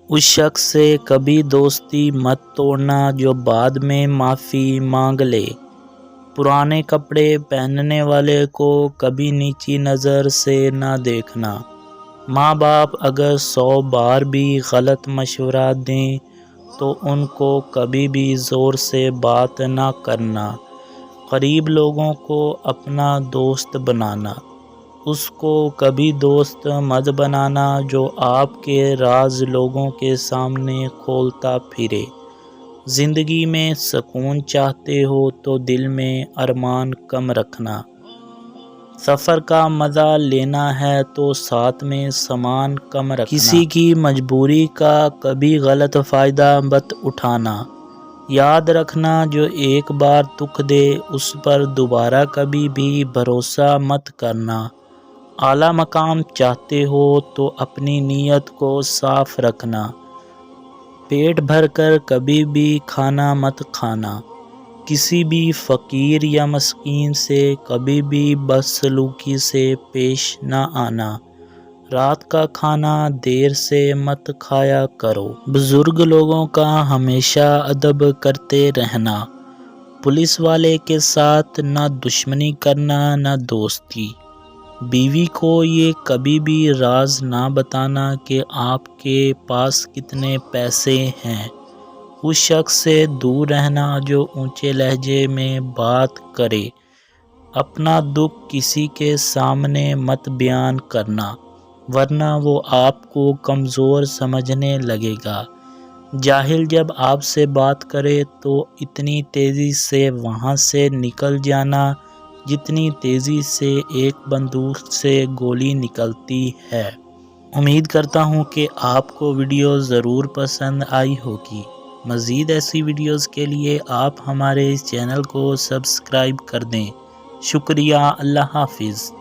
اس شخص سے کبھی دوستی مت توڑنا جو بعد میں معافی مانگ لے۔ پرانے کپڑے پہننے والے کو کبھی نیچی نظر سے نہ دیکھنا۔ ماں باپ اگر 100 بار بھی غلط مشورہ دیں تو ان کو کبھی بھی زور سے بات نہ کرنا۔ قریب لوگوں کو اپنا دوست بنانا۔ اس کو کبھی دوست مت بنانا جو آپ کے راز لوگوں کے سامنے کھولتا پھرے۔ زندگی میں سکون چاہتے ہو تو دل میں ارمان کم رکھنا۔ سفر کا مزہ لینا ہے تو ساتھ میں سامان کم رکھنا۔ کسی کی مجبوری کا کبھی غلط فائدہ مت اٹھانا۔ یاد رکھنا جو ایک بار دکھ دے اس پر دوبارہ کبھی بھی بھروسہ مت کرنا۔ اعلیٰ مقام چاہتے ہو تو اپنی نیت کو صاف رکھنا۔ پیٹ بھر کر کبھی بھی کھانا مت کھانا۔ کسی بھی فقیر یا مسکین سے کبھی بھی بدسلوکی سے پیش نہ آنا۔ رات کا کھانا دیر سے مت کھایا کرو۔ بزرگ لوگوں کا ہمیشہ ادب کرتے رہنا۔ پولیس والے کے ساتھ نہ دشمنی کرنا نہ دوستی۔ بیوی کو یہ کبھی بھی راز نہ بتانا کہ آپ کے پاس کتنے پیسے ہیں۔ اس شخص سے دور رہنا جو اونچے لہجے میں بات کرے۔ اپنا دکھ کسی کے سامنے مت بیان کرنا ورنہ وہ آپ کو کمزور سمجھنے لگے گا۔ جاہل جب آپ سے بات کرے تو اتنی تیزی سے وہاں سے نکل جانا جتنی تیزی سے ایک بندوق سے گولی نکلتی ہے۔ امید کرتا ہوں کہ آپ کو ویڈیو ضرور پسند آئی ہوگی۔ مزید ایسی ویڈیوز کے لیے آپ ہمارے اس چینل کو سبسکرائب کر دیں۔ شکریہ۔ اللہ حافظ۔